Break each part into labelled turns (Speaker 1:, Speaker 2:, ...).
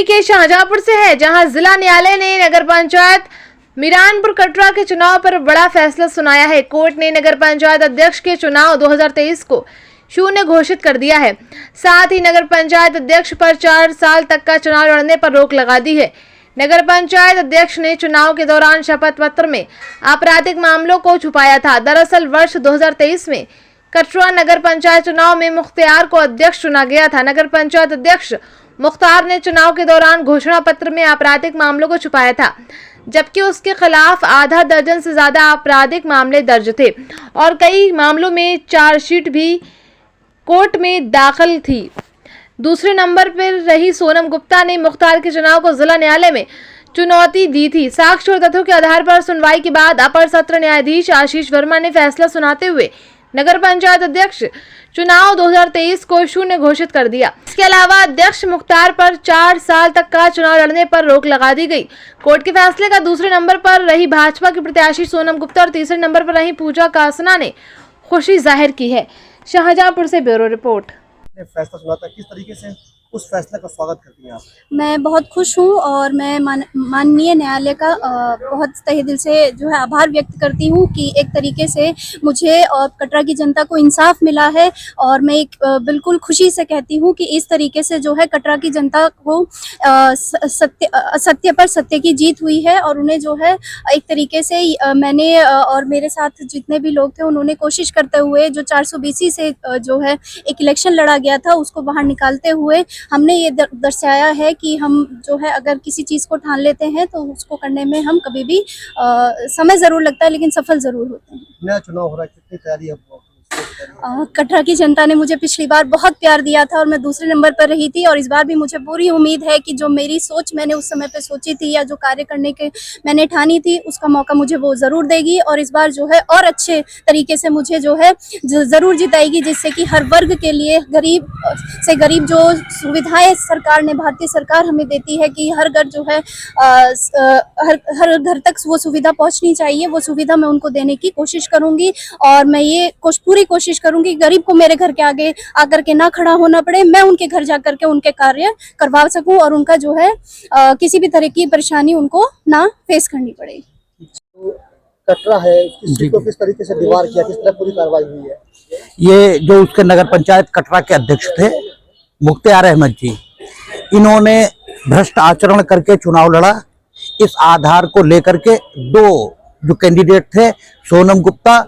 Speaker 1: UP के शाहजहांपुर से है, जहां जिला न्यायालय ने नगर पंचायत मीरानपुर कटरा के चुनाव पर बड़ा फैसला सुनाया है। कोर्ट ने नगर पंचायत अध्यक्ष के चुनाव 2023 को शून्य घोषित कर दिया है। साथ ही नगर पंचायत अध्यक्ष पर 4 साल तक का चुनाव लड़ने पर रोक लगा दी है। नगर पंचायत अध्यक्ष ने चुनाव के दौरान शपथ पत्र में आपराधिक मामलों को छुपाया था। दरअसल वर्ष 2023 में कटरा नगर पंचायत चुनाव में मुख्तियार को अध्यक्ष चुना गया था। नगर पंचायत अध्यक्ष मुख्तार ने चुनाव के दौरान घोषणा पत्र में आपराधिक मामलों को छुपाया था, जबकि उसके खिलाफ आधा दर्जन से ज्यादा आपराधिक मामले दर्ज थे और कई मामलों में चार्जशीट भी कोर्ट में दाखिल थी। दूसरे नंबर पर रही सोनम गुप्ता ने मुख्तार के चुनाव को जिला न्यायालय में चुनौती दी थी। साक्ष्य और तथ्यों के आधार पर सुनवाई के बाद अपर सत्र न्यायाधीश आशीष वर्मा ने फैसला सुनाते हुए नगर पंचायत अध्यक्ष चुनाव 2023 को शून्य घोषित कर दिया। इसके अलावा अध्यक्ष मुख्तार पर 4 साल तक का चुनाव लड़ने पर रोक लगा दी गई। कोर्ट के फैसले का दूसरे नंबर पर रही भाजपा की प्रत्याशी सोनम गुप्ता और तीसरे नंबर पर रही पूजा कासना ने खुशी जाहिर की है। शाहजहांपुर से ब्यूरो रिपोर्ट।
Speaker 2: फैसला सुना था, किस तरीके से उस फैसले का स्वागत करती हैं आप?
Speaker 3: मैं बहुत खुश हूँ और मैं माननीय न्यायालय का बहुत तहे दिल से जो है आभार व्यक्त करती हूँ कि एक तरीके से मुझे और कटरा की जनता को इंसाफ मिला है। और मैं एक बिल्कुल खुशी से कहती हूँ कि इस तरीके से जो है कटरा की जनता को असत्य पर सत्य की जीत हुई है और उन्हें जो है एक तरीके से मैंने और मेरे साथ जितने भी लोग थे उन्होंने कोशिश करते हुए जो 420 से जो है एक इलेक्शन लड़ा गया था उसको बाहर निकालते हुए हमने ये दर्शाया है कि हम जो है अगर किसी चीज़ को ठान लेते हैं तो उसको करने में हम कभी भी समय ज़रूर लगता है लेकिन सफल ज़रूर होते हैं।
Speaker 2: नया चुनाव हो रहा है, कितनी तैयारी है?
Speaker 3: कटरा की जनता ने मुझे पिछली बार बहुत प्यार दिया था और मैं दूसरे नंबर पर रही थी और इस बार भी मुझे पूरी उम्मीद है कि जो मेरी सोच मैंने उस समय पे सोची थी या जो कार्य करने के मैंने ठानी थी उसका मौका मुझे वो ज़रूर देगी और इस बार जो है और अच्छे तरीके से मुझे जो है ज़रूर जिताएगी, जिससे कि हर वर्ग के लिए गरीब से गरीब जो सुविधाएं सरकार ने भारतीय सरकार हमें देती है कि हर घर जो है हर घर तक वो सुविधा पहुँचनी चाहिए, वो सुविधा मैं उनको देने की कोशिश करूँगी और मैं ये पूरी कोशिश करूंगी गरीब को मेरे घर के आगे आकर के ना खड़ा होना पड़े, मैं उनके घर जाकर के उनके कार्य करवा सकूं और उनका जो है किसी भी तरह की परेशानी उनको ना फेस करनी पड़े।
Speaker 2: तो कटरा है, इसको किस तरीके से दीवार किया, किस तरह पूरी कार्रवाई हुई है?
Speaker 4: ये जो उसके नगर पंचायत कटरा के अध्यक्ष थे मुख्तियार अहमद जी, इन्होंने भ्रष्ट आचरण करके चुनाव लड़ा। इस आधार को लेकर के 2 जो कैंडिडेट थे सोनम गुप्ता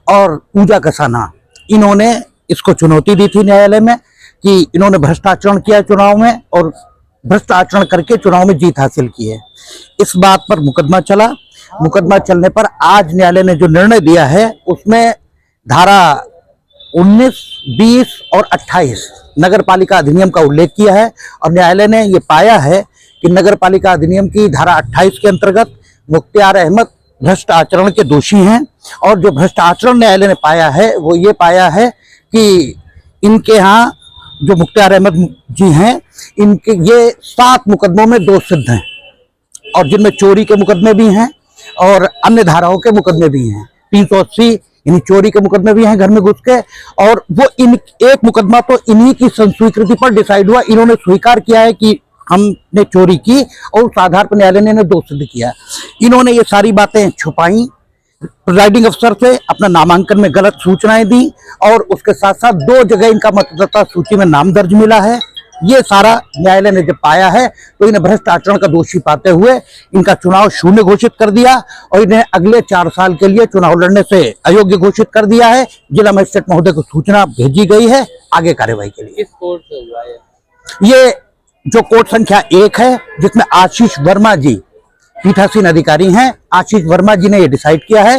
Speaker 4: और पूजा कासना, इन्होंने इसको चुनौती दी थी न्यायालय में कि इन्होंने भ्रष्टाचारण किया चुनाव में और भ्रष्ट आचरण करके चुनाव में जीत हासिल की है। इस बात पर मुकदमा चला। मुकदमा चलने पर आज न्यायालय ने जो निर्णय दिया है उसमें धारा 19, 20 और 28 नगर पालिका अधिनियम का उल्लेख किया है और न्यायालय ने ये पाया है कि नगर पालिका अधिनियम की धारा 28 के अंतर्गत मुख्तियार अहमद भ्रष्ट आचरण के दोषी हैं और जो भ्रष्ट आचरण न्यायालय ने पाया है वो ये पाया है कि इनके यहाँ जो मुख्तियार अहमद जी हैं इनके ये 7 मुकदमों में दोष सिद्ध हैं और जिनमें चोरी के मुकदमे भी हैं और अन्य धाराओं के मुकदमे भी हैं। 380 यानी चोरी के मुकदमे भी हैं घर में घुस के, और वो एक मुकदमा तो इन्हीं की संस्वीकृति पर डिसाइड हुआ। इन्होंने स्वीकार किया है कि हमने चोरी की और उस आधार पर न्यायालय ने दोष सिद्ध किया। इन्होंने ये सारी बातें छुपाई, प्रिजाइडिंग अफसर से अपना नामांकन में गलत सूचनाएं दी और उसके साथ साथ 2 जगह इनका मतदाता सूची में नाम दर्ज मिला है। ये सारा न्यायालय ने जब पाया है तो इन्हें भ्रष्ट आचरण का दोषी पाते हुए इनका चुनाव शून्य घोषित कर दिया और इन्हें अगले 4 साल के लिए चुनाव लड़ने से अयोग्य घोषित कर दिया है। जिला मजिस्ट्रेट महोदय को सूचना भेजी गई है आगे कार्यवाही के लिए।
Speaker 2: इस कोर्ट से हुआ है
Speaker 4: ये जो कोर्ट संख्या 1 है जिसमें आशीष वर्मा जी पीठासीन अधिकारी हैं, आशीष वर्मा जी ने ये डिसाइड किया है,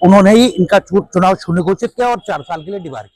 Speaker 4: उन्होंने ही इनका चुनाव शून्य घोषित किया और 4 साल के लिए डिबार किया।